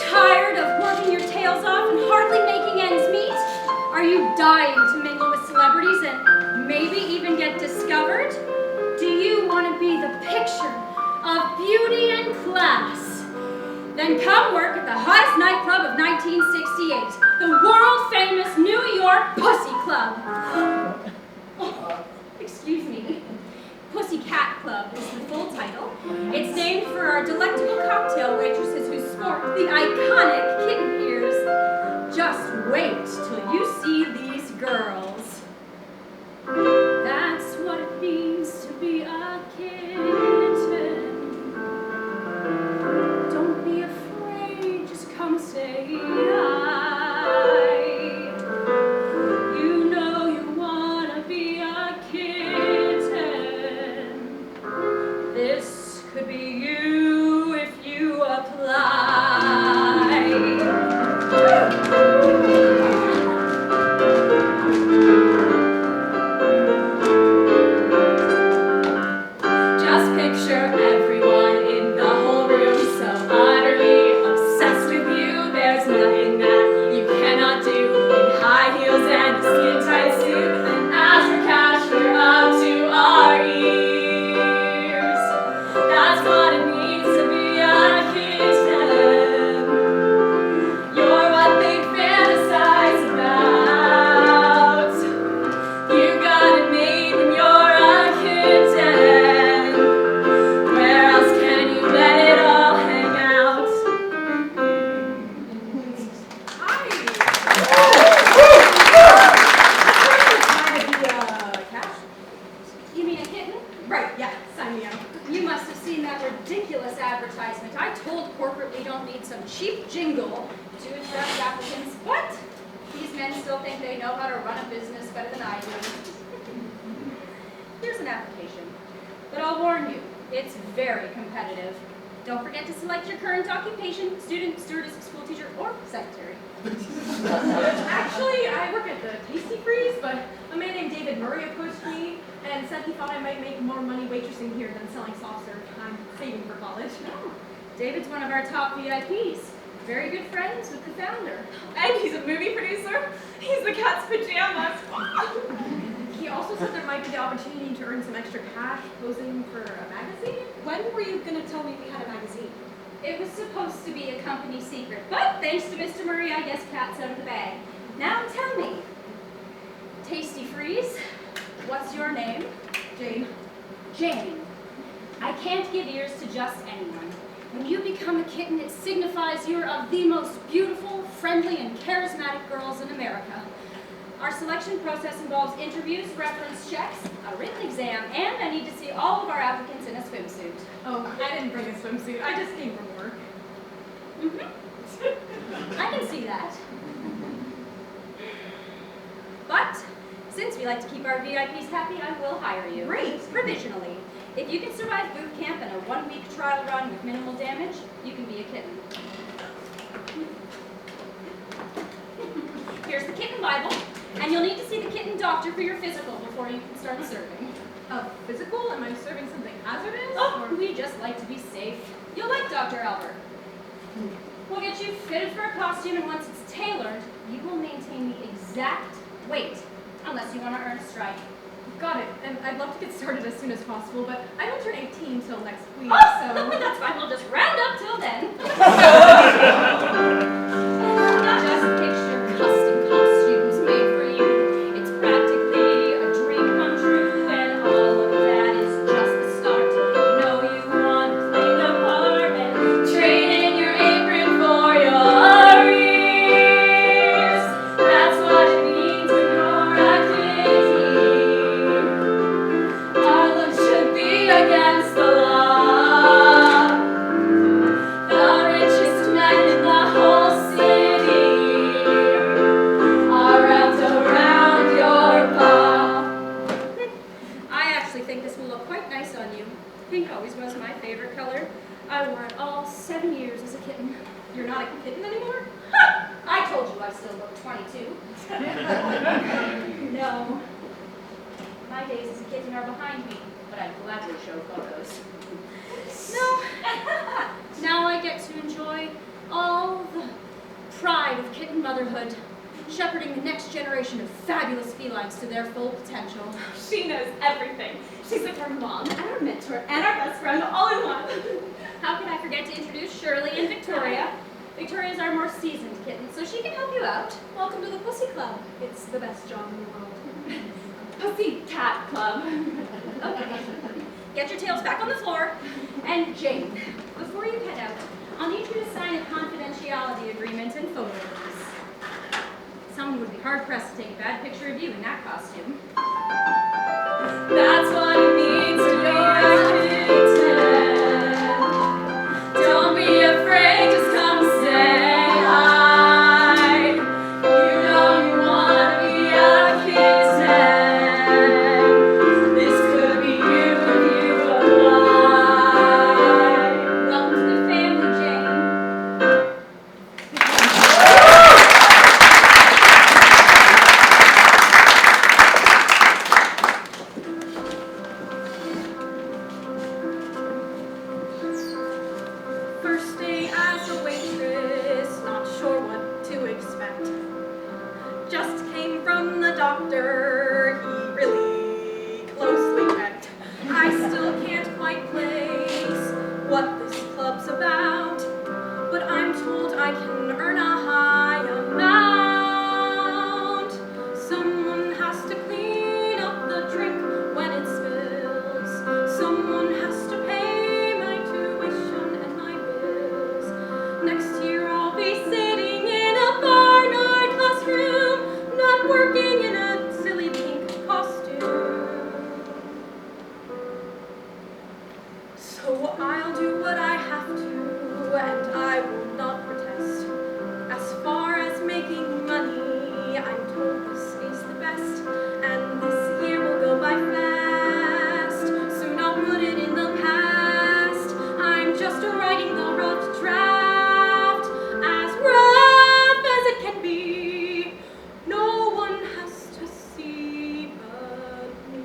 tired of working your tails off and hardly making ends meet? Are you dying to mingle with celebrities and maybe even get discovered? Do you want to be the picture of beauty and class? Then come work at the hottest nightclub of 1968, the world-famous New York Pussy Club. Oh, excuse me. Pussy Cat Cub is the full title. It's named for our delectable cocktail waitresses who sport the iconic kitten ears. Just wait till you see these girls. That's what it means to be a kitten. Don't be afraid, just come say hi. You know you wanna be a kitten. This could be you if you apply. Just picture everyone in the whole room so utterly obsessed with you. There's nothing that you cannot do in high heels and a skin-tight suit. And as for cash, we're up to our ears. That's what it means to be a kitten. You're what they fantasize about. You got it made when you're a kitten. Where else can you let it all hang out? Hi. Cash? You mean a kitten? Right, yeah, sign me up. You must have seen that ridiculous advertisement. I told corporate we don't need some cheap jingle to attract applicants, but these men still think they know how to run a business better than I do. Here's an application, but I'll warn you, it's very competitive. Don't forget to select your current occupation: student, stewardess, school teacher, or secretary. Actually, I work at the Tasty Freeze, but a man named David Murray approached me and said he thought I might make more money waitressing here than selling soft serve. I'm saving for college. Oh, David's one of our top VIPs. Very good friends with the founder. And he's a movie producer. He's the cat's pajamas. He also said there might be the opportunity to earn some extra cash posing for a magazine. When were you going to tell me we had a magazine? It was supposed to be a company secret, but thanks to Mr. Murray, I guess cat's out of the bag. Now tell me, Tasty Freeze, what's your name? Jane. Jane. I can't give ears to just anyone. When you become a kitten, it signifies you're of the most beautiful, friendly, and charismatic girls in America. Our selection process involves interviews, reference checks, a written exam, and I need to see all of our applicants in a swimsuit. Oh, I didn't bring a swimsuit. I just came from work. I can see that. But since we like to keep our VIPs happy, I will hire you. Great. Provisionally. If you can survive boot camp and a 1-week trial run with minimal damage, you can be a kitten. Here's the Kitten Bible, and you'll need to see the kitten doctor for your physical before you can start serving. A physical? Am I serving something hazardous? Oh, we just like to be safe. You'll like Dr. Albert. We'll get you fitted for a costume, and once it's tailored, you will maintain the exact weight, unless you want to earn a stripe. Got it. And I'd love to get started as soon as possible, but I don't turn 18 till next week, Oh, so... that's fine. We'll just round up till then. Just picture custom costumes made for you. It's practically a dream come true, and all of that is just the start. You know you want to play the part and trade in your apron for your ears. That's what it means when you're a kitty. Our love should be against the law. The richest men in the whole city are wrapped around your paw. I actually think this will look quite nice on you. Pink always was my favorite color. I wore it all 7 years as a kitten. You're not a kitten anymore? Ha! I told you I still look 22. No. My days as a kitten are behind me, but I'd gladly show photos. No. Now I get to enjoy all motherhood, shepherding the next generation of fabulous felines to their full potential. She knows everything. She's like our mom and our mentor and our best friend all in one. How can I forget to introduce Shirley and Victoria? Victoria's our more seasoned kitten, so she can help you out. Welcome to the Pussy Club. It's the best job in the world. Pussy Cat Club. Okay. Get your tails back on the floor. And Jane, before you head out, I'll need you to sign a confidentiality agreement and photo release. Someone would be hard-pressed to take a bad picture of you in that costume. That's what it means to be a kitten. Don't be afraid, just come say hi. You know you wanna be a kitten. This could be you if you apply. Welcome to the family, Jane. First day as a waitress, not sure what to expect. Just came from the doctor, he really closely checked. I still can't quite place what this club's about, but I'm told I can earn a high amount. Someone has to clean up the drink when it spills. Someone has to pay my tuition and my bills. Next year I'll be sitting in a barnyard classroom, not working in a silly pink costume. So I'll do what I have to, and I will not protest. As far as making money, I'm told this is the best, and this year will go by fast. Soon I'll put it in the past. I'm just writing the rough draft, as rough as it can be. No one has to see but me.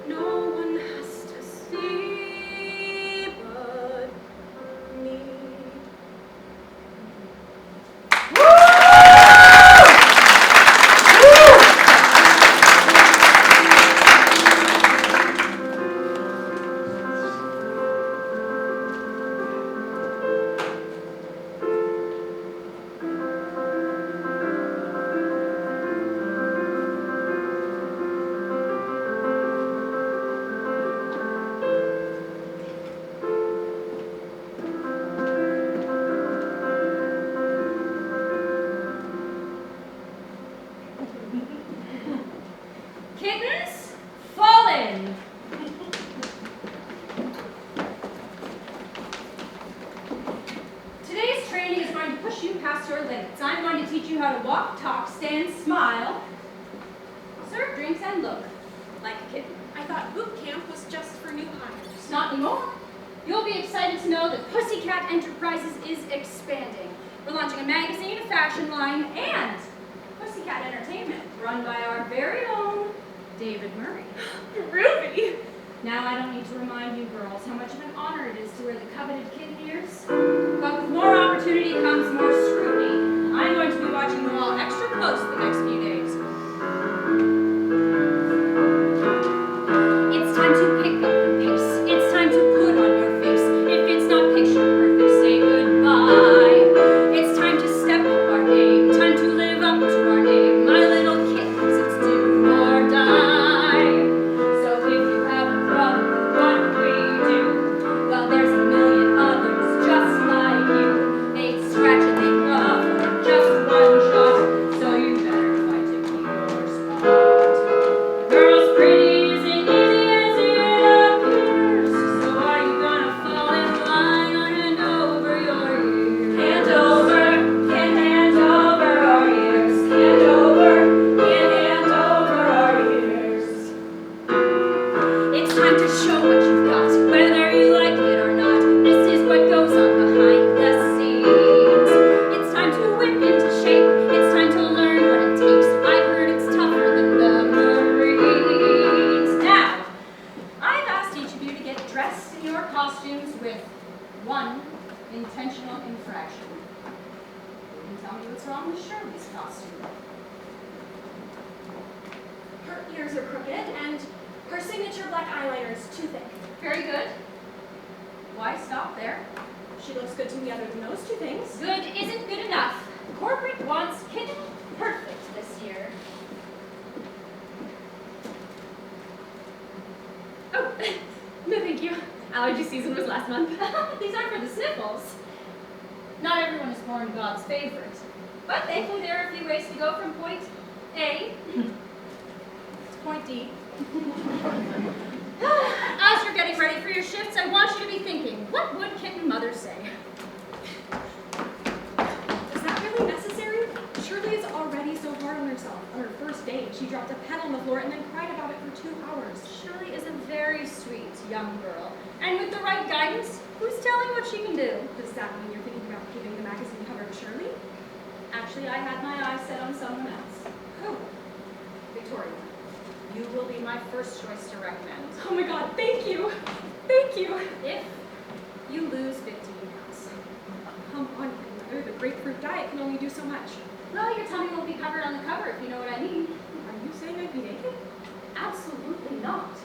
No one has to see but me. Kittens, fall in. Today's training is going to push you past your limits. I'm going to teach you how to walk, talk, stand, smile, serve drinks, and look like a kitten. I thought boot camp was just for new hires. Not anymore. You'll be excited to know that Pussy Cat Enterprises is expanding. We're launching a magazine, a fashion line, and Pussy Cat Entertainment, run by our very own David Murray. Ruby! Now I don't need to remind you girls how much of an honor it is to wear the coveted kitten ears. But with more opportunity comes more scrutiny. I'm going to be watching you all extra close the next few days. It's time to pick up the pace. It's time to put on your face. If it's not picture perfect, say goodbye. It's time to step up our game. Time to live up to our name. My little kittens, it's do or die. So if you have a problem with what we do, well, there's a million others just like you. They scratch and they claw for just one shot. So you better fight to keep your spot. Girls, pretty isn't easy as it appears. So are you gonna fall in line or hand over your ears? Hand over, can't hand over our ears. Hand over, can't hand over our ears. It's time to show what you've got, whether you like it or not. This is what goes on behind the scenes. It's time to whip into shape. It's time to learn what it takes. I've heard it's tougher than the Marines. Now, I've asked each of you to get dressed in your costumes with one intentional infraction. tell me what's wrong with Shirley's costume. Her ears are crooked, and her signature black eyeliner is too thick. Very good. Why stop there? She looks good to me other than those two things. Good isn't good enough. Corporate wants Kitten perfect this year. Oh, no thank you. Allergy season was last month. These aren't for the sniffles. Not everyone is born God's favorite. But thankfully there are a few ways to go from point A to point D. As you're getting ready for your shifts, I want you to be thinking, what would Kitten Mother say? Is that really necessary? Shirley is already so hard on herself. On her first date, she dropped a pen on the floor and then cried about it for 2 hours. Shirley is a very sweet young girl. And with the right guidance, who's telling what she can do? Does that mean you're thinking about giving the magazine cover to Shirley? Actually, I had my eyes set on someone else. Who? Victoria. You will be my first choice to recommend. Oh my god, thank you! Thank you! If you lose 15 pounds. Come on, Kitten Mother. The grapefruit diet can only do so much. Well, your tummy won't be covered on the cover, if you know what I mean. Are you saying I'd be naked? Absolutely not.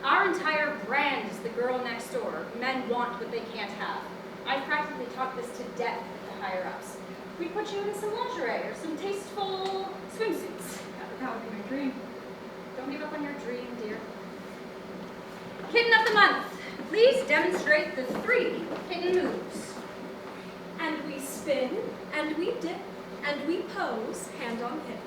Our entire brand is the girl next door. Men want what they can't have. I've practically taught this to death with the higher-ups. We put you in some lingerie or some tasteful swimsuits. That would be my dream. Don't give up on your dream, dear. Kitten of the month. Please demonstrate the 3 kitten moves. And we spin, and we dip, and we pose, hand on hip.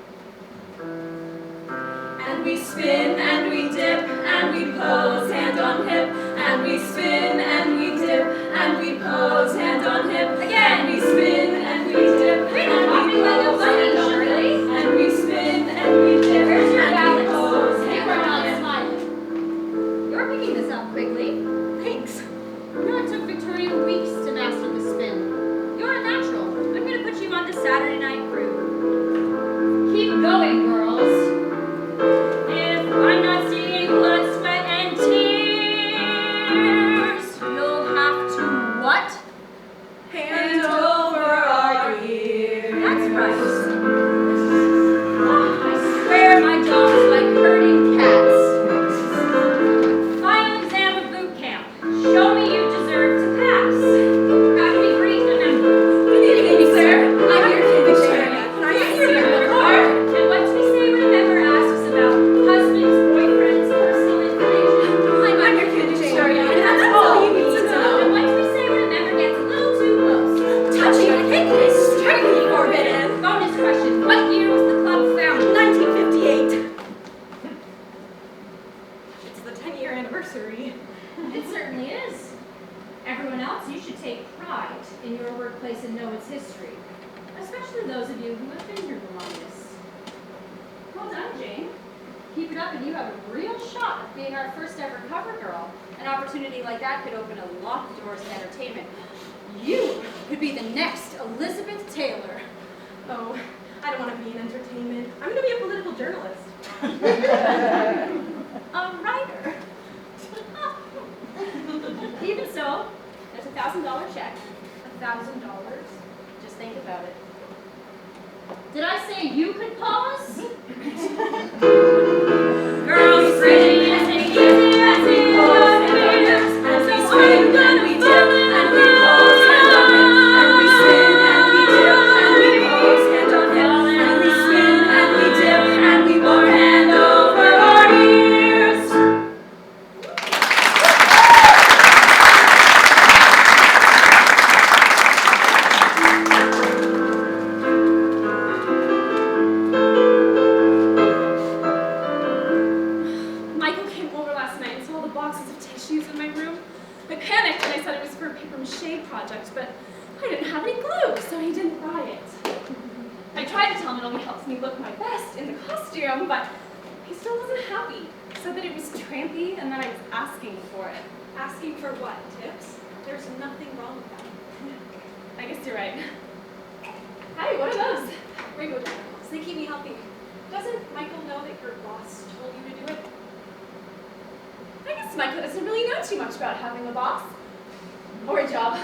And we spin, and we dip, and we pose, hand on hip. And we spin, and we dip, and we pose, hand on hip. Again. And we spin, and we dip, You're not hopping like a bunny, Shirley. and we spin, and we dip, Where's your and we balance? pose, You hand are on not hip. smiling. You're picking this up quickly. Thanks. No, it took Victoria weeks to master the spin. You're a natural. I'm going to put you on the Saturday night crew. Keep going, girls. If I'm not seeing blood, sweat, and tears, you'll have to what? Hand over our ears. That's right. I swear my job's like herding cats. Final exam of boot camp. Show me you deserve to pass. Have me brief and member. Good evening, sir. I'm your kid, Victoria. Can I see you in the car? And what do we say when a member asks about husbands, boyfriends, personal information? I'm your kid, Victoria, and that's all you need to know. And what do we say when a member gets a little too close? Touching a kitten is strictly forbidden. Bonus question. What year was the club founded? 1958. It's the 10-year anniversary. It certainly is. Everyone else, you should take pride in your workplace and know its history. Especially those of you who have been here the longest. Well done, Jane. Keep it up and you have a real shot of being our first ever cover girl. An opportunity like that could open a lot of doors to entertainment. You could be the next Elizabeth Taylor. Oh, I don't want to be in entertainment. I'm going to be a political journalist. A writer. Even so, there's a $1,000 check. $1,000. Just think about it. Did I say you could pause? Girls, pretty as they easy as it was. As we swing and we dip and we pose hand on hip. And we spin and we dip and we pose hand on hip. And we spin and we dip and we pour hand over our ears. Michael came over last night and saw all the boxes of tissues in my room. I panicked when I said it was for a paper mache project, but I didn't have any glue, so he didn't buy it. I tried to tell him it only helps me look my best in the costume, but he still wasn't happy. He said that it was trampy and that I was asking for it. Asking for what? Tips? There's nothing wrong with that. I guess you're right. Hey, what are those? Rainbow tentacles. They keep me healthy. Doesn't Michael know that your boss told you to do it? I guess Michael doesn't really know too much about having a boss. Or a job.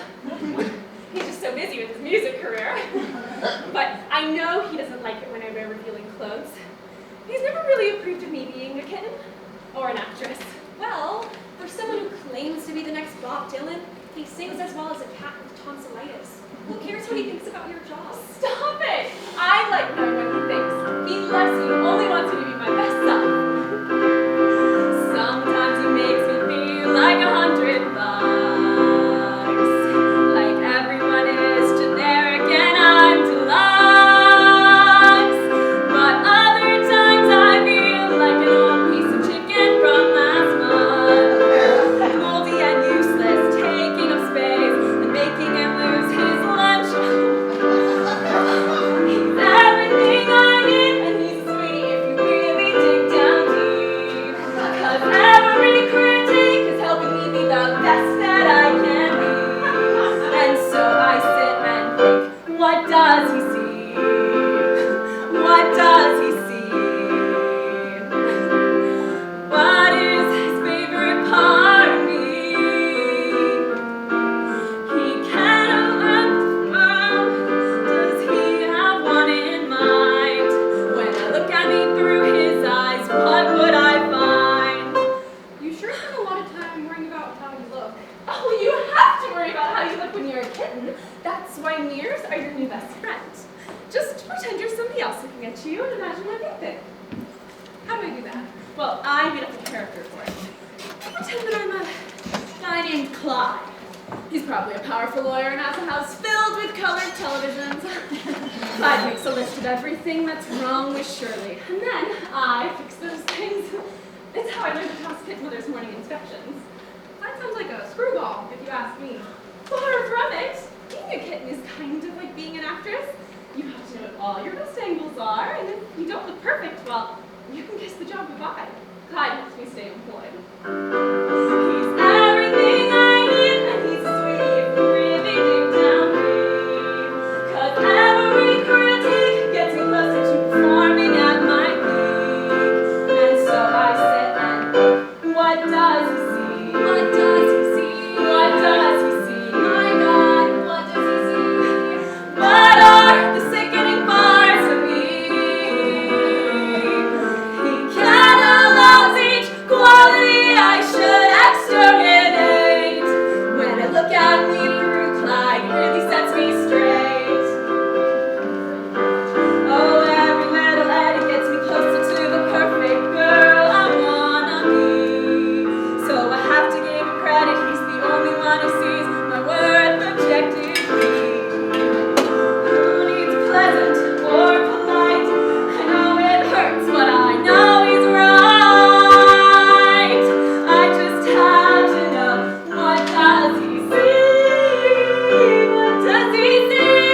He's just so busy with his music career. But I know he doesn't like it when I wear revealing clothes. He's never really approved of me being a kitten or an actress. Well, for someone who claims to be the next Bob Dylan, he sings as well as a cat with tonsillitis. Who cares what he thinks about your job? Stop it! I like knowing what he thinks. He loves me, only wants me to be my best self. Sometimes he makes me feel like 100 bucks. Like everyone is generic and I'm deluxe. But other times I feel like an old piece of chicken from last month. Moldy and useless, taking up space and making him lose his lunch. He's everything I need, and he's sweet if you really dig down deep. 'Cause every critique is helping me be the best that I can be. And so I sit and think, what does he see? What does he see? What is his favorite part of me? He can't love. Does he have one in mind? When I look at me through his eyes, what would I find? You sure spend a lot of time worrying about how you look. Oh, you have to worry about how you look when you're a kitten. That's why mirrors are your new best friend. Just pretend you're somebody else looking at you and imagine what they think. How do I do that? Well, I made up a character for it. Pretend that I'm a guy named Clyde. He's probably a powerful lawyer and has a house filled with colored televisions. Clyde makes a list of everything that's wrong with Shirley, and then I fix those things. It's how I learned to pass Kitten Mother's morning inspections. That sounds like a screwball, if you ask me. Far from it. Being a kitten is kind of like being an actress. You have to know what all your best angles are, and if you don't look perfect, well, you can kiss the job goodbye. Clyde helps me stay employed. He's everything I need, and he's sweet if you really dig down deep. 'Cause every critique gets me closer to performing at my peak. And so I sit and think, what does he see? What does he see? What does he see? My God, what does he see? What are the sickening parts of me? He catalogs each quality I should exterminate. When I look at me through Clyde, it really sets me straight. Oh, every little edit gets me closer to the perfect girl I wanna be. So I have to give him credit, he's the only one who sees my worth objectively. Who needs pleasant or polite? I know it hurts, but I know he's right. I just have to know, what does he see? What does he see?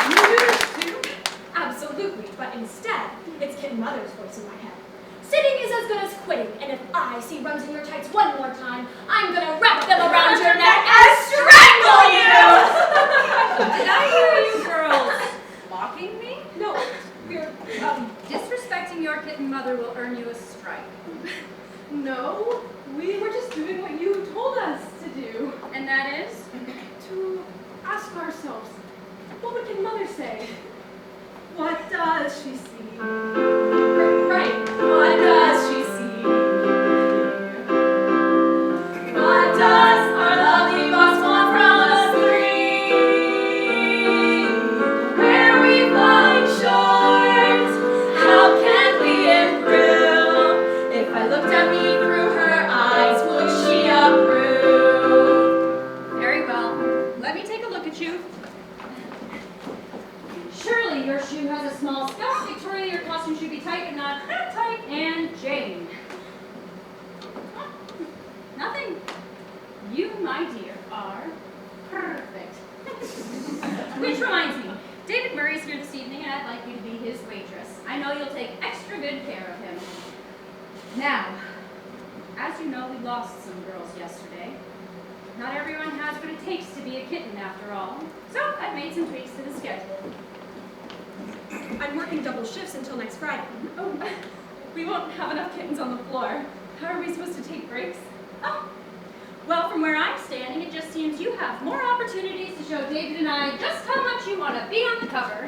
You do this too? Absolutely, but instead, it's Kitten Mother's voice in my head. Sitting is as good as quitting, and if I see runs in your tights one more time, I'm gonna wrap them around your neck and strangle you! Did I hear you girls mocking me? No, we're, Disrespecting your kitten mother will earn you a strike. No, we were just doing what you told us to do. And that is? To ask ourselves, what would Kitten Mother say? What does she see? Right, what does she see? What does our lovely boss want from us three? Where we falling short? How can we improve? If I looked at me through her eyes, would she approve? Very well. Let me take a look at you. Shirley, your shoe has a small scuff. Victoria, your costume should be tight, but not that tight. And Jane. Nothing. You, my dear, are perfect. Which reminds me, David Murray's here this evening, and I'd like you to be his waitress. I know you'll take extra good care of him. Now, as you know, we lost some girls yesterday. Not everyone has what it takes to be a kitten, after all. So I've made some tweaks to the schedule. I'm working double shifts until next Friday. Oh, we won't have enough kittens on the floor. How are we supposed to take breaks? Oh, well, from where I'm standing, it just seems you have more opportunities to show David and I just how much you want to be on the cover.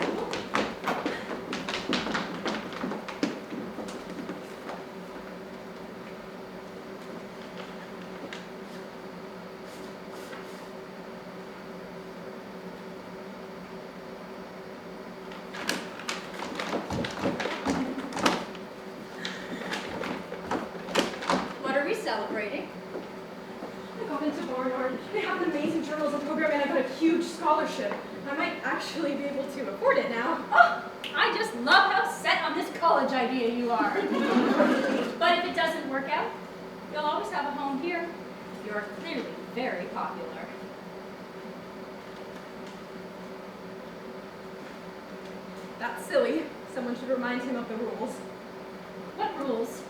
What are we celebrating? I got into Barnard. They have an amazing journalism program and I got a huge scholarship. I might actually be able to afford it now. Oh, I just love how set on this college idea you are. But if it doesn't work out, you'll always have a home here. You're clearly very popular. That's silly. Someone should remind him of the rules. What rules?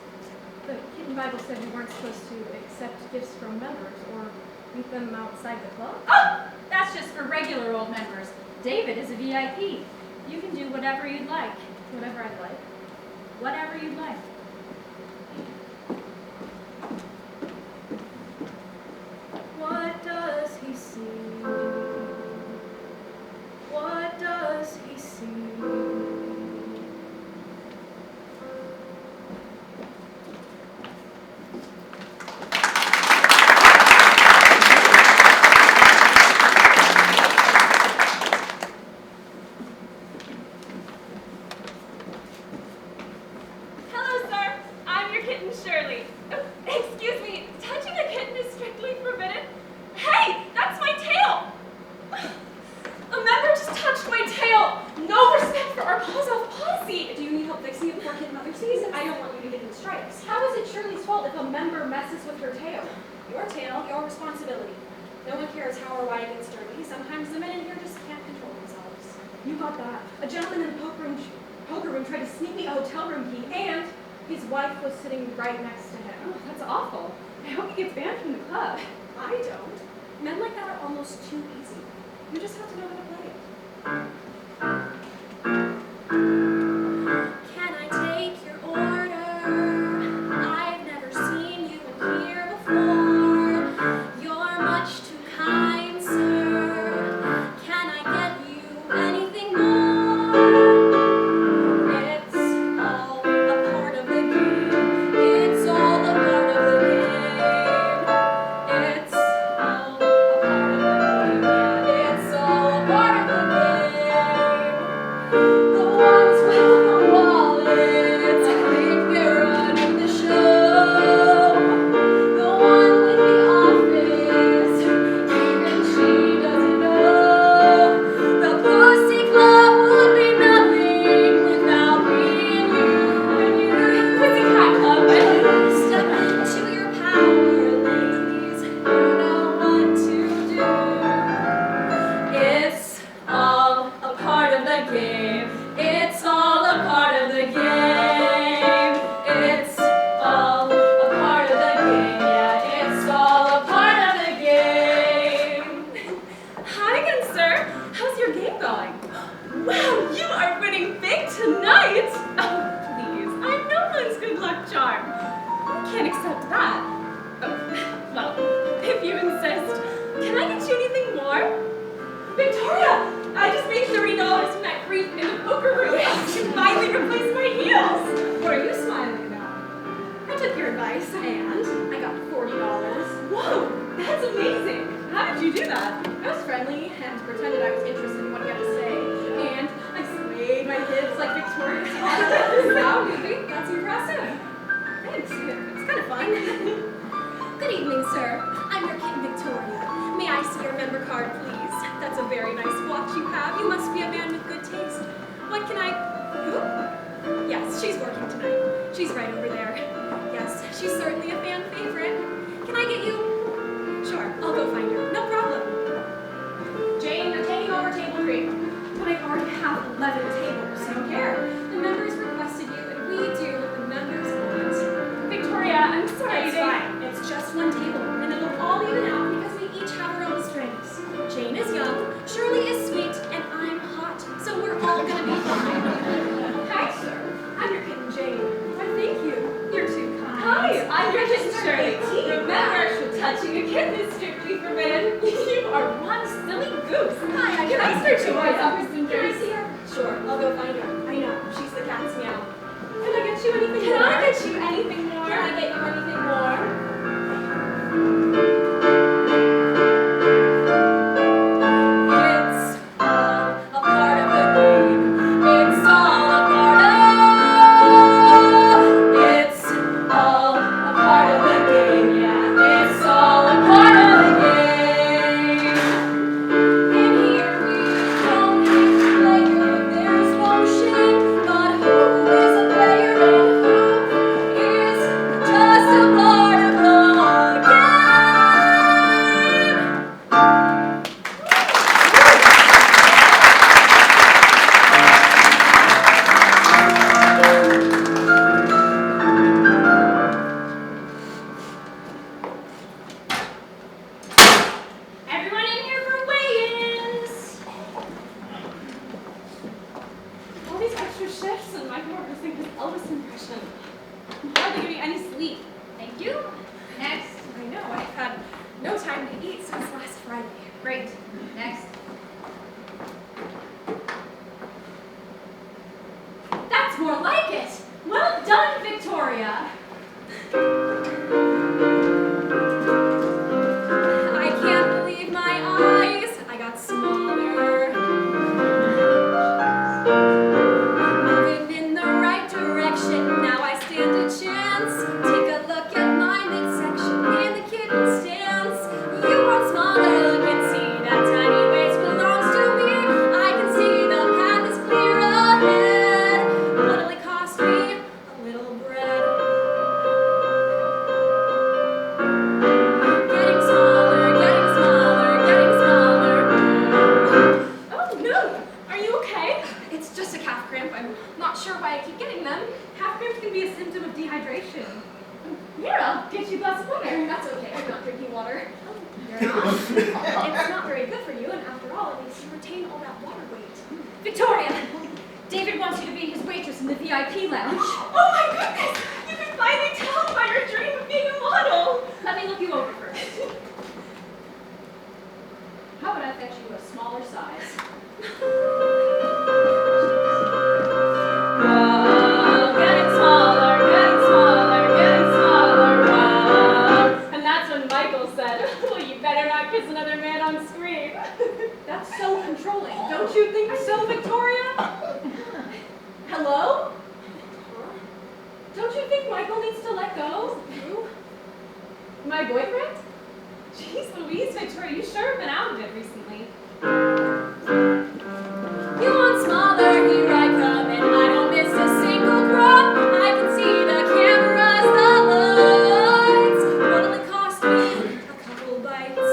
The Kitten Bible said we weren't supposed to accept gifts from members or meet them outside the club. Oh, that's just for regular old members. David is a VIP. You can do whatever you'd like. Whatever I'd like. Whatever you'd like. What does he see? What does he see? Hello, sir. I'm your kitten, Shirley. Oh, excuse me, touching a kitten is strictly forbidden. Hey, that's my tail! A member just touched my tail! No respect for our paws-off policy! Do you need help fixing it before Kitten Mother sees it? I don't want you to get in stripes. How is it Shirley's fault if a member messes with her tail? Your tail, your responsibility. No one cares how or why it gets dirty. Sometimes the men in here just can't control themselves. You got that. A gentleman in the poker room tried to sneak me a hotel room key, and his wife was sitting right next to him. Oh, that's awful. I hope he gets banned from the club. I don't. Men like that are almost too easy. You just have to know how to play it. Can I take your order? I've never seen you in here before. You're much too kind, sir. Can I get you anything more? It's all a part of the game. It's all a part of the game. It's all a part of the game. Yeah, it's all a part of the game. The ones with the wallets, if you're running the show. The one with the office, even she doesn't know. The Pussy Club would be nothing without me and you. Pussy Cat Cub, step into your power, ladies. You know what to do. It's all a part of the game. It's all a part of the game. It's all a part of the game. Yeah, it's all a part of the game. Hi again, sir. How's your game going? Wow, you are winning big tonight. Oh, please. I'm no one's good luck charm. I can't accept that. Oh, well, if you insist. Can I get you anything more? Victoria! I just made $30 from that creep in the poker room. She finally replaced my heels. What are you smiling about? I took your advice and I got $40. Whoa, that's amazing. How did you do that? I was friendly and pretended I was interested in what he had to say. And I swayed my hips like Victoria's mother. Wow, you think that's impressive? Thanks. It's kind of fun. Good evening, sir. I'm your kitten, Victoria. May I see your member card, please? That's a very nice watch you have. You must be a man with good taste. What can I... Who? Yes, she's working tonight. She's right over there. Yes, she's certainly a fan favorite. Can I get you... Sure, I'll go find her. No problem. Jane, you're taking over table 3. But I already have 11 tables. Don't care. The members requested you, and we do what the members want. Victoria, I'm sorry. It's fine. It's just one table, and it'll all even out because we each have our own strengths. Jane is young, Shirley is sweet, and I'm hot, so we're all gonna be fine. Hi, sir. I'm your kitten, Jane. Why, thank you. You're too kind. Hi, Your kitten, Shirley. Remember, touching a kitten is strictly forbidden. You are one silly goose. Hi, Can I search your eyes up for some Can I dirt? see her? Sure, I'll go find her. I know, she's the cat's meow. Can I get you anything Can more? I get you anything more? Can I get you anything more? It's all a part of the game. It's all a part of. It's all a part of the game. Yeah, it's all a part of the game. In here we don't have to play good. There's no shame, but who is a player and who is just a part of the game? Everyone in here for weigh-ins. All these extra shifts and my rehearsing his Elvis impression. I'm hardly getting any sleep. Thank you. Next. I know, I've had no time to eat since last Friday. Great. Next. That's more like it. Well done, Victoria. I can't believe my eyes. I got smaller. Moving in the right direction. Now I stand a chance. Take a look at my midsection and the kitten stance. You want smaller, look and see that tiny waist belongs to me. I can see the path is clear ahead. What'll it cost me? A little bread. Getting smaller, getting smaller, getting smaller. Oh no! Are you okay? It's just a calf cramp. I'm not sure why I keep getting them. Calf cramps can be a symptom of dehydration. Here, I'll get you a glass of water. That's okay. I'm not drinking water. You're not? It's not very good for you, and after all, it makes you retain all that water weight. Victoria, David wants you to be his waitress in the VIP lounge. Oh my goodness! You can finally tell by your dream of being a model. Let me look you over first. How about I fetch you a smaller size? Whoa, getting smaller, getting smaller, getting smaller, whoa. And that's when Michael said, well, you better not kiss another man on screen. That's so controlling. Don't you think so, Victoria? Hello? Don't you think Michael needs to let go? Who? My boyfriend? Jeez Louise, Victoria, you sure have been out of it recently. You want smaller, here I come, and I don't miss a single crumb. I can see the cameras, the lights. What'll it cost me? A couple bites.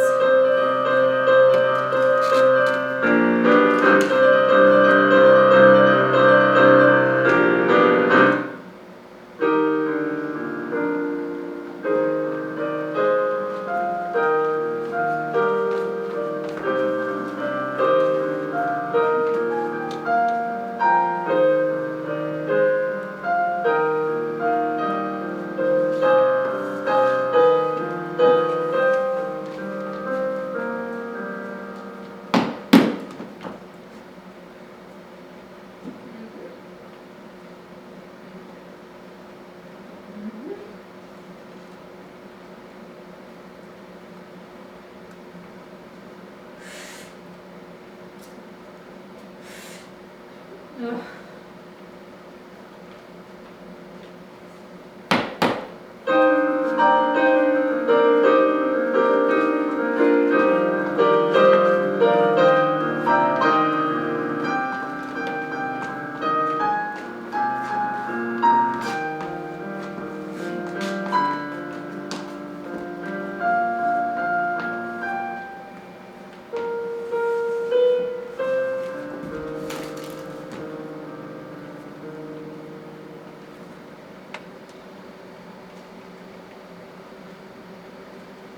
Ugh.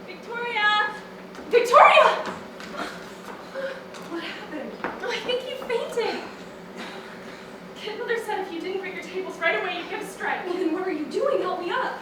Victoria! Victoria! What happened? Oh, I think you fainted. Kitten Mother said if you didn't bring your tables right away, you'd get a strike. Well, then what are you doing? Help me up.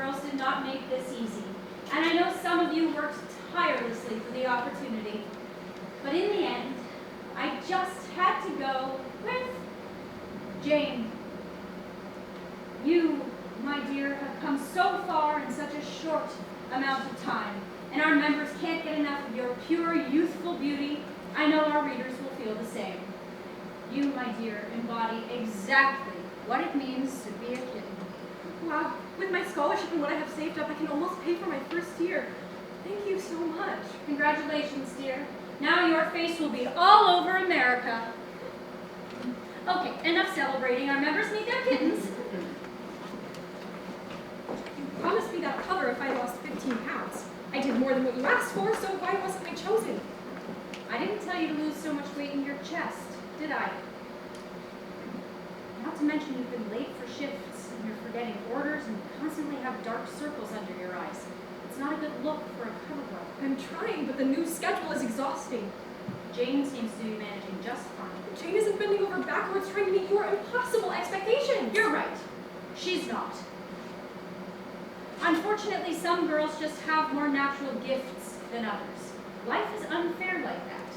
girls did not make this easy, and I know some of you worked tirelessly for the opportunity. But in the end, I just had to go with Jane. You, my dear, have come so far in such a short amount of time, and our members can't get enough of your pure, youthful beauty. I know our readers will feel the same. You, my dear, embody exactly what it means to be a kitten. Wow, with my scholarship and what I have saved up, I can almost pay for my first year. Thank you so much. Congratulations, dear. Now your face will be all over America. Okay, enough celebrating. Our members need their kittens. You promised me that cover if I lost 15 pounds. I did more than what you asked for, so why wasn't I chosen? I didn't tell you to lose so much weight in your chest, did I? Not to mention you've been late for shifts, and you're forgetting orders, and you constantly have dark circles under your eyes. It's not a good look for a cover girl. I'm trying, but the new schedule is exhausting. Jane seems to be managing just fine. Jane isn't bending over backwards trying to meet your impossible expectations. You're right. She's not. Unfortunately, some girls just have more natural gifts than others. Life is unfair like that.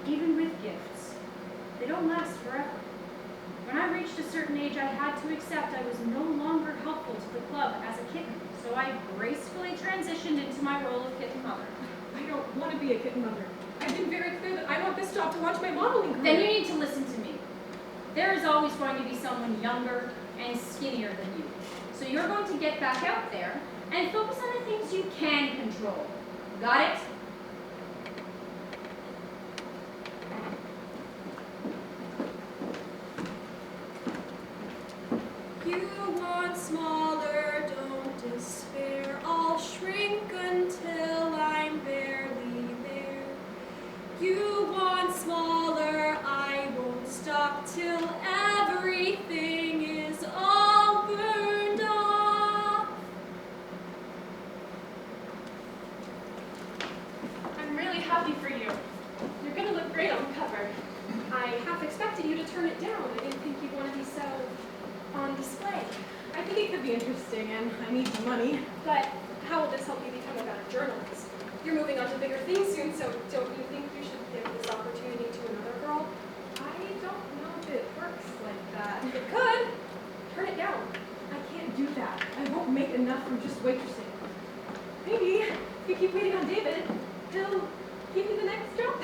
Even with gifts, they don't last forever. When I reached a certain age, I had to accept I was no longer helpful to the club as a kitten, so I gracefully transitioned into my role of Kitten Mother. I don't want to be a kitten mother. I've been very clear that I want this job to launch my modeling career. Then you need to listen to me. There is always going to be someone younger and skinnier than you. So you're going to get back out there and focus on the things you can control. Got it? You want smaller, don't despair. I'll shrink until I'm barely there. You want smaller, I won't stop till everything is all burned off. I'm really happy for you. You're gonna look great on the cover. I half expected you to turn it down. I didn't think you'd want to be so on display. I think it could be interesting, and I need the money. But how will this help you become a better journalist? You're moving on to bigger things soon, so don't you think you should give this opportunity to another girl? I don't know if it works like that. It could. Turn it down. I can't do that. I won't make enough from just waitressing. Maybe if you keep waiting on David, he'll give you the next job.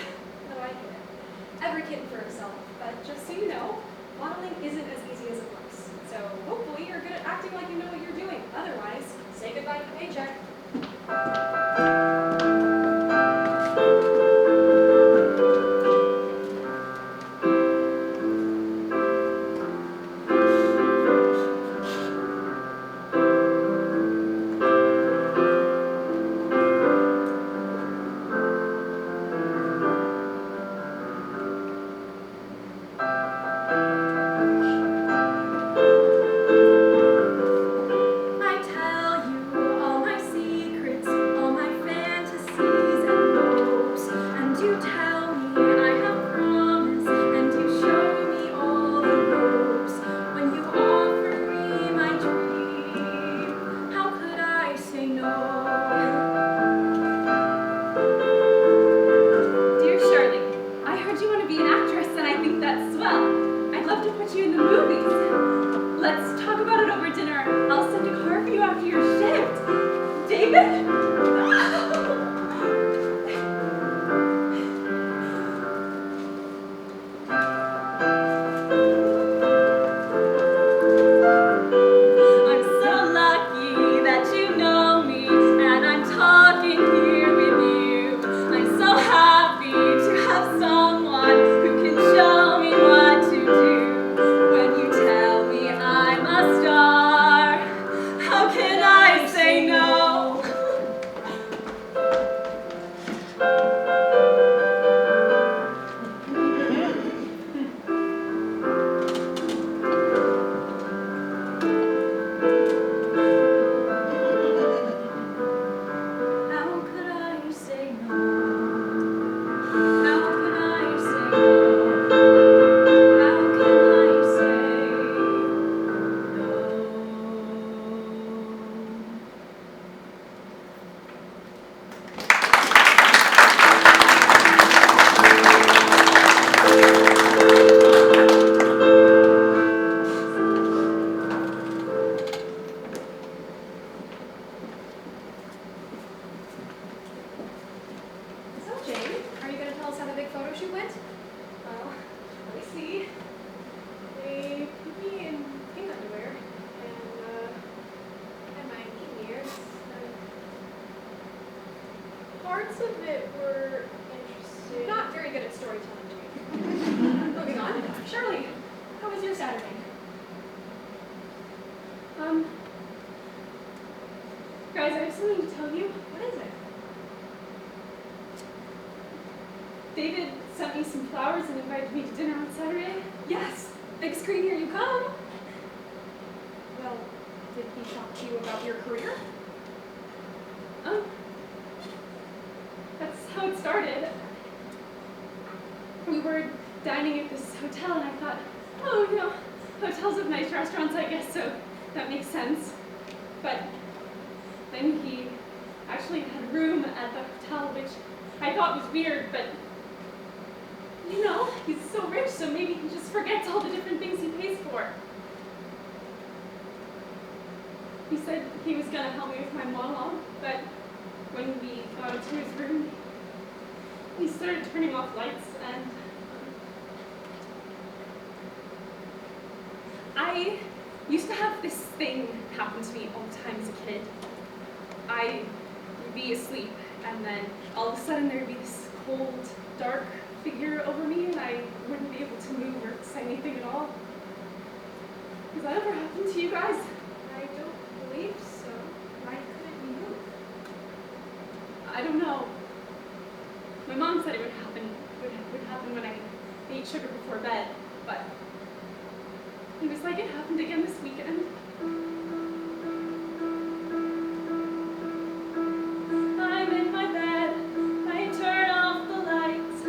No, I get it. Every kitten for herself. But just so you know, modeling isn't as easy as it looks. So hopefully you're good at acting like you know what you're doing. Otherwise, say goodbye to the paycheck. Parts of it were interesting. Not very good at storytelling, Jane. Moving on. Shirley, how was your Saturday? Guys, I have something to tell you. What is it? David sent me some flowers and invited me to dinner on Saturday. Yes, big screen, here you come. Well, did he talk to you about your career? That's how it started. We were dining at this hotel and I thought, oh, you know, hotels have nice restaurants, I guess, so that makes sense. But then he actually had a room at the hotel, which I thought was weird, but you know, he's so rich, so maybe he just forgets all the different things he pays for. He said he was going to help me with my monologue, but when we got into his room, he started turning off lights, and I used to have this thing happen to me all the time as a kid. I would be asleep, and then all of a sudden there would be this cold, dark figure over me, and I wouldn't be able to move or say anything at all. Has that ever happened to you guys? I don't believe so. Why couldn't you move? I don't know. My mom said it would happen when I ate sugar before bed, but it was like it happened again this weekend. I'm in my bed, I turn off the lights,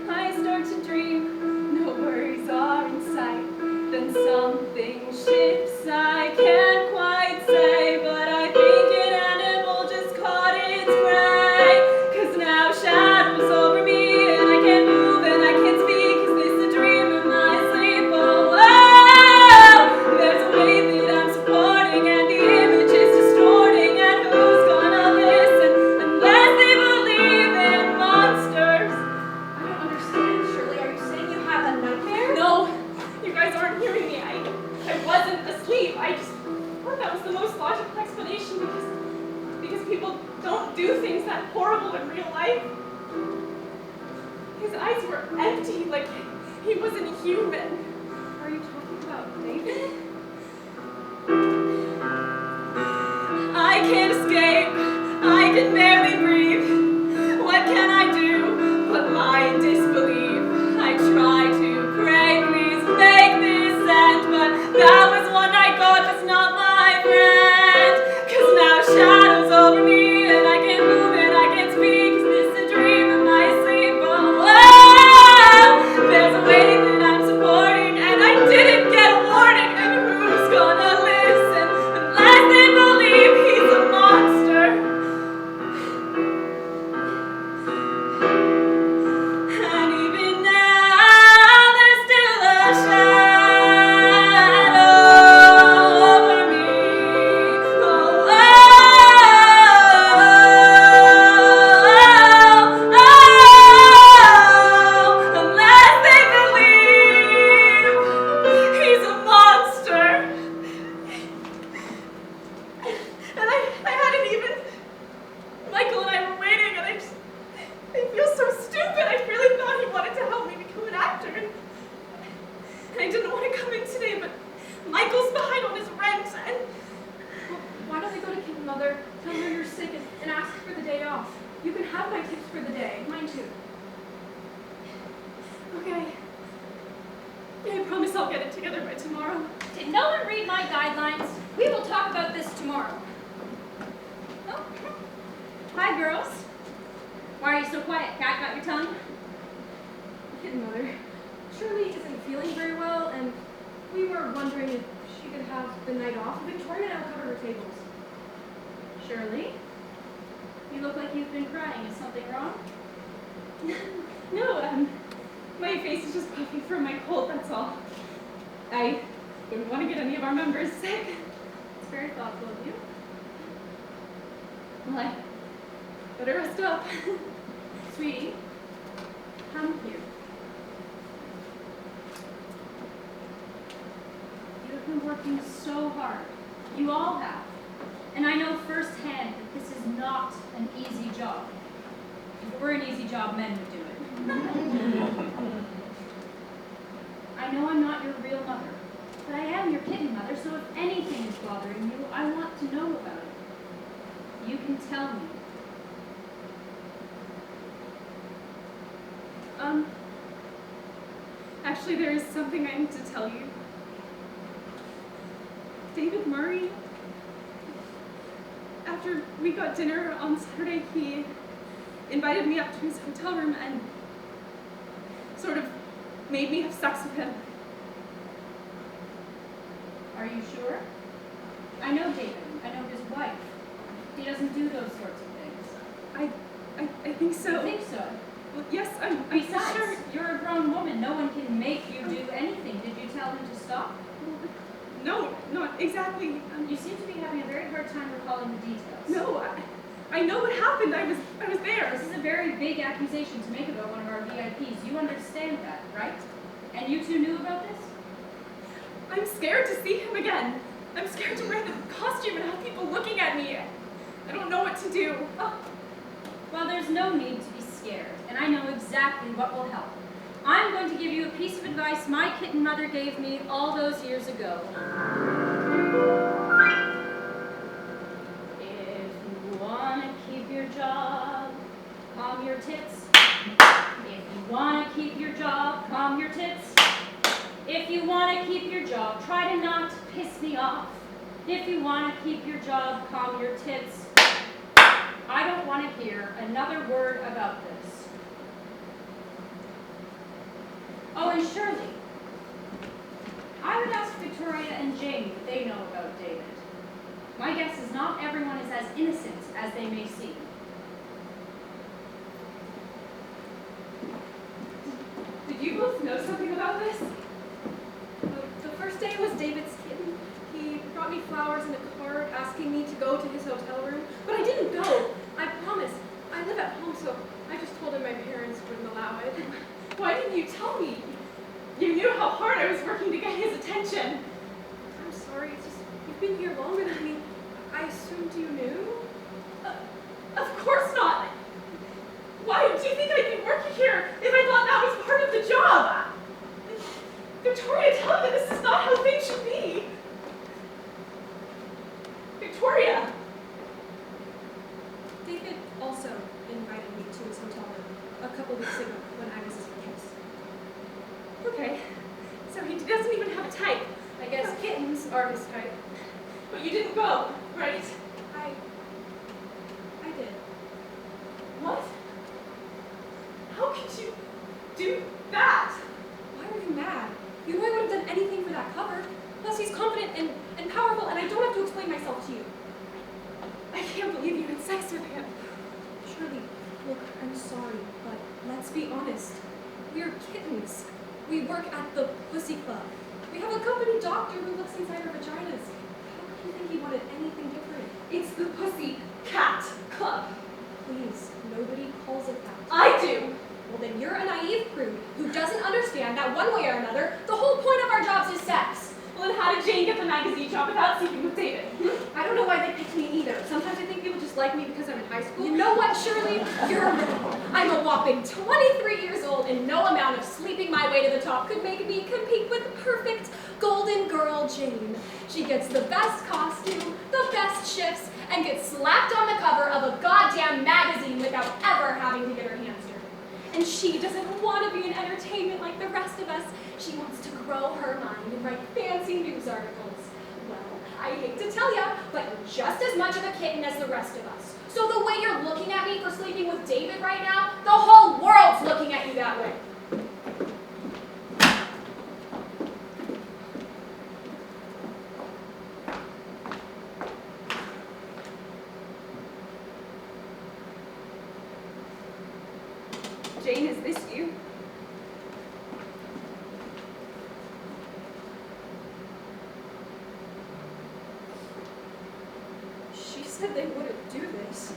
I start to dream, no worries are in sight, then something shifts, I can't quite say, but I think an animal just caught its prey, 'cause now shadows over me, and I can't move and I can't speak, 'cause this is a dream in my sleep, oh, oh, there's a weight that I'm supporting, and the image is distorting, and who's gonna listen, unless they believe in monsters? I don't understand, Shirley. Are you saying you have a nightmare? No, you guys aren't hearing me. I wasn't asleep. I just thought that was the most logical explanation because people don't do things that horrible in real life. His eyes were empty, like he wasn't human. Are you talking about David? I can't escape. I can barely breathe. What can I do but lie in disbelief? I try to pray, please make this end, but that was one I got was not my friend. 'Cause now shadows over me, and I can't move and I can't speak, 'cause this is a dream in my sleep, oh, oh, there's a weight that I'm supporting, and I didn't get a warning, and who's gonna listen unless they believe he's a monster? And even now, there's still a shadow over me. Oh, unless they believe he's a monster. And I hadn't even, Michael and I were waiting, and I feel so stupid. I really thought he wanted to help me become an actor. And I didn't want to come in today, but Michael's behind on his rent, and Well, why don't we go to Kitten Mother, tell her you're sick, and ask for the day off? You can have my tips for the day. Mine too. okay. I promise I'll get it together by tomorrow. Did no one read my guidelines? We will talk about this tomorrow. Oh. Hi, girls. Why are you so quiet? Cat got your tongue? Kitten Mother, Shirley isn't feeling very well, and we were wondering if she could have the night off. Victoria and I will cover her tables. Shirley? You look like you've been crying. Is something wrong? No, my face is just puffy from my cold, that's all. I wouldn't want to get any of our members sick. It's very thoughtful of you. Well, I better rest up. Sweetie, come here. You have been working so hard. You all have. And I know firsthand that this is not an easy job. If it were an easy job, men would do it. I know I'm not your real mother, but I am your kitten mother, so if anything is bothering you, I want to know about it. You can tell me. Actually, there is something I need to tell you. David Murray, after we got dinner on Saturday, he invited me up to his hotel room and sort of made me have sex with him. Are you sure? I know David. I know his wife. He doesn't do those sorts of things. I think so. You think so? Well, yes, I'm Besides, sure. you're a grown woman. No one can make you do anything. Did you tell him to stop? No, not exactly. You seem to be having a very hard time recalling the details. No, I know what happened. I was there. This is a very big accusation to make about one of our VIPs. You understand that, right? And you two knew about this? I'm scared to see him again. I'm scared to wear the costume and have people looking at me. I don't know what to do. Oh. Well, there's no need to be scared, and I know exactly what will help. I'm going to give you a piece of advice my kitten mother gave me all those years ago. If you want to keep your job, calm your tits. If you want to keep your job, calm your tits. If you want to keep your job, try to not piss me off. If you want to keep your job, calm your tits. I don't want to hear another word about this. Oh, and Shirley. I would ask Victoria and Jamie if they know about David. My guess is not everyone is as innocent as they may seem. Did you both know something about this? The first day was David's kitten. He brought me flowers and a card asking me to go to his hotel room, but I didn't go. I promised. I live at home, so I just told him my parents wouldn't allow it. Why didn't you tell me? You knew how hard I was working to get his attention. I'm sorry, it's just, you've been here longer than me. I assumed you knew? Of course not. Why do you think I'd be working here if I thought that was part of the job? Victoria, tell me this is not how things should be. Victoria. David also invited me to his hotel room a couple weeks ago when I was his waitress. Okay, so he doesn't even have a type. I guess kittens are his type. But you didn't go, right? I did. What? How could you do that? Why are you mad? You know I would have done anything for that cover. Plus, he's confident and powerful, and I don't have to explain myself to you. I can't believe you had sex with him. Shirley, look, I'm sorry, but let's be honest. We're kittens. We work at the Pussy Club. We have a company doctor who looks inside our vaginas. How could you think he wanted anything different? It's the Pussy Cat Cub. Please, nobody calls it that. I do. Well, then you're a naive prude who doesn't understand that one way or another, the whole point of our jobs is sex. Well, then how did Jane get the magazine job without sleeping with David? I don't know why they picked me either. Sometimes I think people just like me because I'm in high school. You know what, Shirley? You're wrong. I'm a whopping 23 years old, and no amount of sleeping my way to the top could make me compete with perfect golden girl Jane. She gets the best costume, the best shifts, and gets slapped on the cover of a goddamn magazine without ever having to get her hands dirty. And she doesn't want to be in entertainment like the rest of us. She wants to grow her mind and write fancy news articles. Well, I hate to tell ya, but you're just as much of a kitten as the rest of us. So the way you're looking at me for sleeping with David right now, the whole world's looking at you that way. Jane, is this you? She said they wouldn't do this.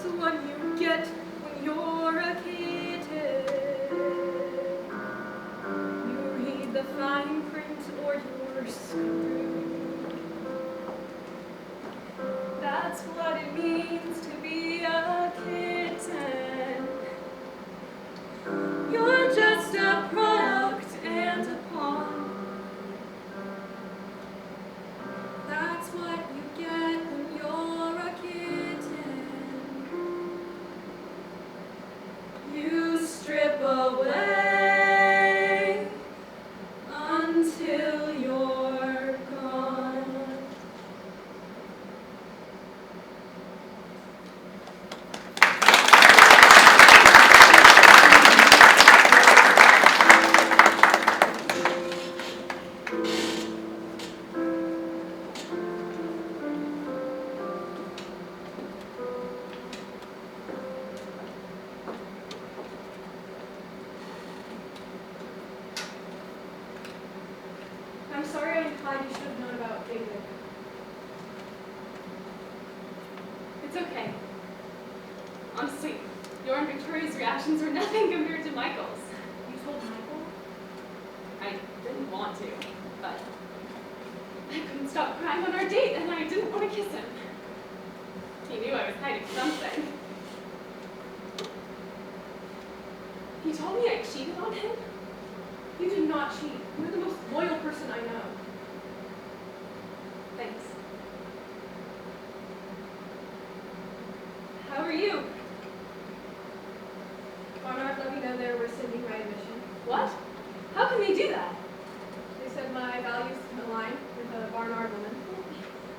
That's what you get when you're a kitten. You read the fine print or you're screwed. That's what it means to be a kitten. You're just a product and a pawn. That's what you get when you're a kitten. You strip away until you're gone. I'm sorry I implied you should have known about David. It's okay. Honestly, your and Victoria's reactions were nothing compared to Michael's. You told Michael? I didn't want to, but I couldn't stop crying on our date, and I didn't want to kiss him. He knew I was hiding something. He told me I cheated on him. You did not cheat. You're the most loyal person I know. Thanks. How are you? Barnard let me know they were rescinding my admission. What? How can they do that? They said my values align with a Barnard woman.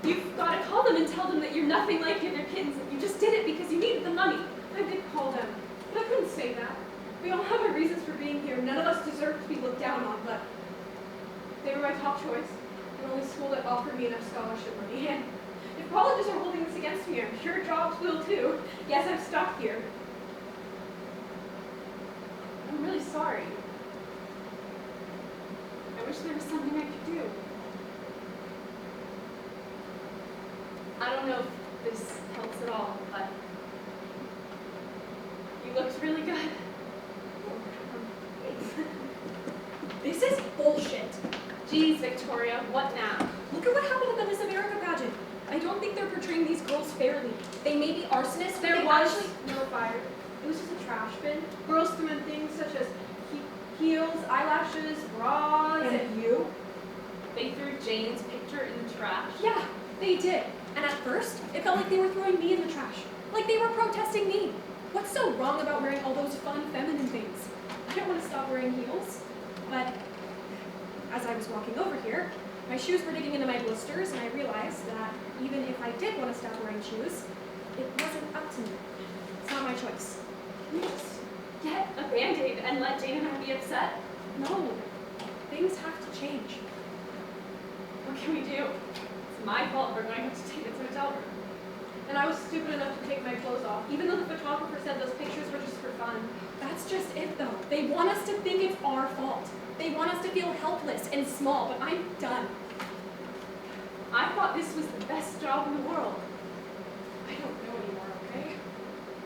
You've got to call them and tell them that you're nothing like the other kittens, that you just did it because you needed the money. I did call them, but I couldn't say that. We all have our reasons for being here. None of us deserve to be looked down on, but they were my top choice. The only school that offered me enough scholarship money. And if colleges are holding this against me, I'm sure jobs will too. Yes, I'm stuck here. I'm really sorry. I wish there was something I could do. I don't know if this helps at all, but you looked really good. This is bullshit. Geez, Victoria, what now? Look at what happened at the Miss America pageant. I don't think they're portraying these girls fairly. They may be arsonists, but There they was actually... no fire. It was just a trash bin. Girls threw in things such as heels, eyelashes, bras, And you? They threw Jane's picture in the trash? Yeah, they did. And at first, it felt like they were throwing me in the trash. Like they were protesting me. What's so wrong about wearing all those fun feminine things? I don't want to stop wearing heels, but as I was walking over here, my shoes were digging into my blisters, and I realized that even if I did want to stop wearing shoes, it wasn't up to me. It's not my choice. Can you just get a Band-Aid and let Jane and I be upset? No, things have to change. What can we do? It's my fault we're going up to David's hotel room. and I was stupid enough to take my clothes off, even though the photographer said those pictures were just for fun. That's just it, though. They want us to think it's our fault. They want us to feel helpless and small, but I'm done. I thought this was the best job in the world. I don't know anymore, okay?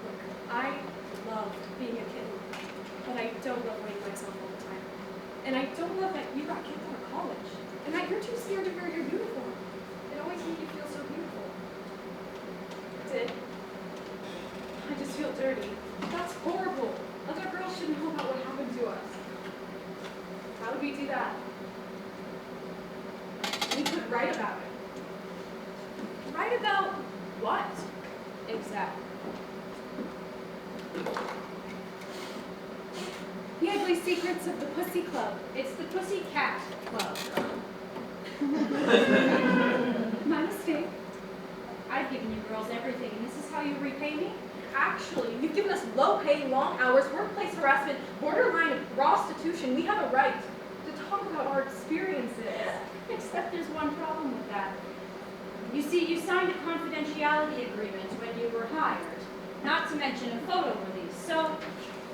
Look, I loved being a kitten, but I don't love weighing myself all the time. And I don't love that you got kicked out of college, and that you're too scared to wear your uniform. It always made you feel so beautiful. It did. I just feel dirty. That's horrible. Other girls should know about what happened to us. How would we do that? We could write about it. Write about what? Exactly. The ugly secrets of the Pussy Club. It's the Pussy Cat Club. My mistake. I've given you girls everything, and this is how you repay me? Actually, you've given us low pay, long hours, workplace harassment, borderline prostitution. We have a right to talk about our experiences. Except there's one problem with that. You see, you signed a confidentiality agreement when you were hired, not to mention a photo release. So,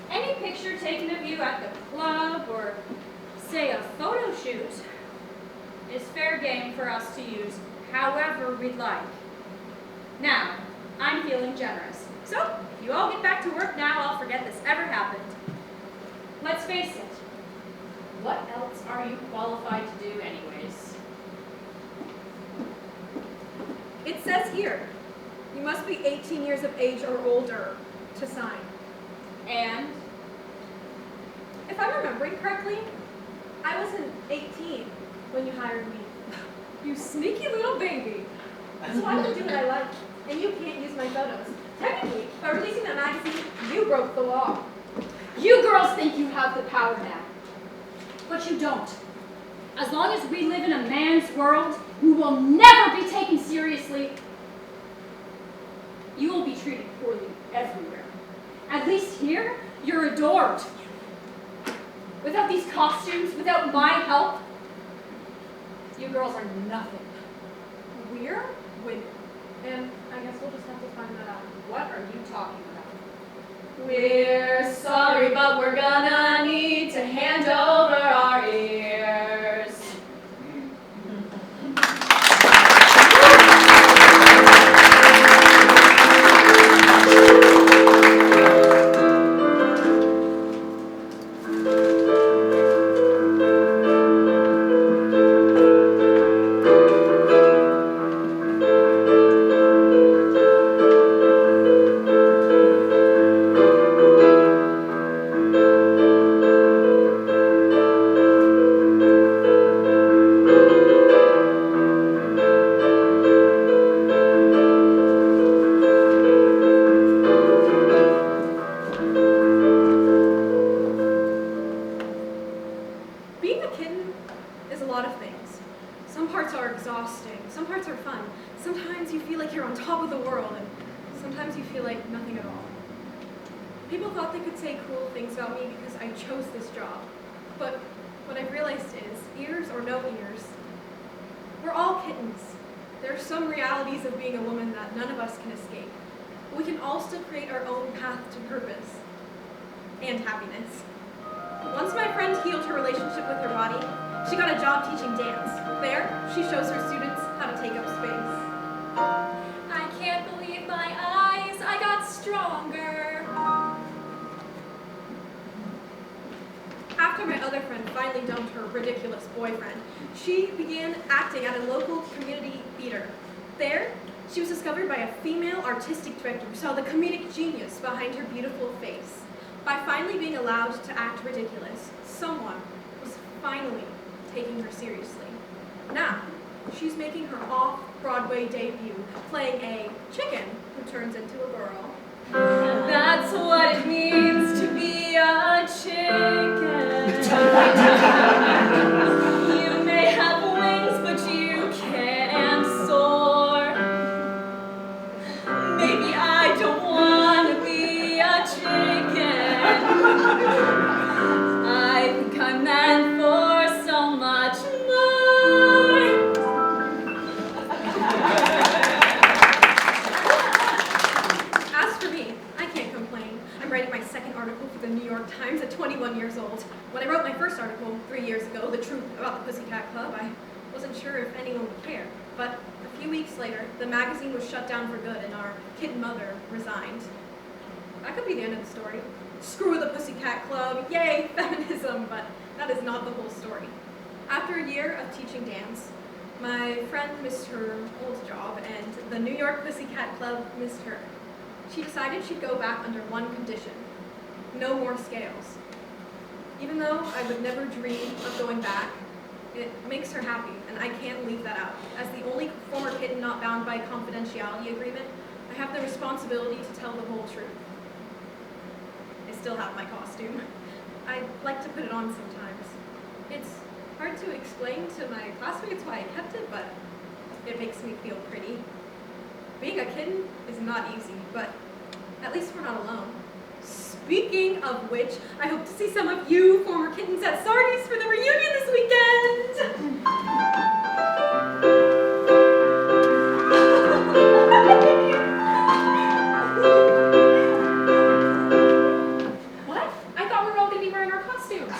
any picture taken of you at the club or, say, a photo shoot is fair game for us to use however we'd like. Now, I'm feeling generous. So, if you all get back to work now, I'll forget this ever happened. Let's face it. What else are you qualified to do anyways? It says here, you must be 18 years of age or older to sign. And If I'm remembering correctly, I wasn't 18 when you hired me. You sneaky little baby. So I can do what I like, and you can't use my photos. Technically, by releasing that magazine, you broke the law. you girls think you have the power now. But you don't. As long as we live in a man's world, you will never be taken seriously. You will be treated poorly everywhere. At least here, you're adored. Without these costumes, without my help, you girls are nothing. We're women, and I guess we'll just have to find that out. What are you talking about? We're sorry, but we're gonna need to hand over our ears. Being a kitten is a lot of things. Some parts are exhausting, some parts are fun. Sometimes you feel like you're on top of the world, and sometimes you feel like nothing at all. People thought they could say cruel things about me because I chose this job. But what I've realized is, ears or no ears, we're all kittens. There are some realities of being a woman that none of us can escape. But we can all still create our own path to purpose and happiness. Once my friend healed her relationship with her body, she got a job teaching dance. There, she shows her students how to take up space. I can't believe my eyes, I got stronger. After my other friend finally dumped her ridiculous boyfriend, she began acting at a local community theater. There, she was discovered by a female artistic director who saw the comedic genius behind her beautiful face. By finally being allowed to act ridiculous, someone was finally taking her seriously. Now, she's making her off-Broadway debut, playing a chicken who turns into a girl. That's what it means to be a chicken. You may have wings, but you can't soar. Maybe I don't want to be a chicken. I think I'm meant for so much more. As for me, I can't complain. I'm writing my second article for the New York Times at 21 years old. When I wrote my first article 3 years ago, The Truth About the Pussy Cat Cub, I wasn't sure if anyone would care. But a few weeks later, the magazine was shut down for good and our Kitten Mother resigned. That could be the end of the story. Screw the Pussy Cat Club, yay, feminism, but that is not the whole story. After a year of teaching dance, my friend missed her old job and the New York Pussy Cat Club missed her. She decided she'd go back under one condition: no more scales. Even though I would never dream of going back, it makes her happy, and I can't leave that out. As the only former kitten not bound by a confidentiality agreement, I have the responsibility to tell the whole truth. I still have my costume. I like to put it on sometimes. It's hard to explain to my classmates why I kept it, but it makes me feel pretty. Being a kitten is not easy, but at least we're not alone. Speaking of which, I hope to see some of you former kittens at Sardi's for the reunion this weekend! What? I thought we were all going to be wearing our costumes.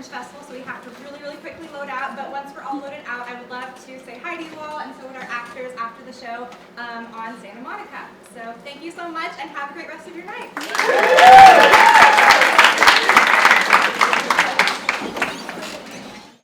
Fringe Festival, so we have to really quickly load out. But once we're all loaded out, I would love to say hi to you all, and so would our actors after the show on Santa Monica. So thank you so much, and have a great rest of your night.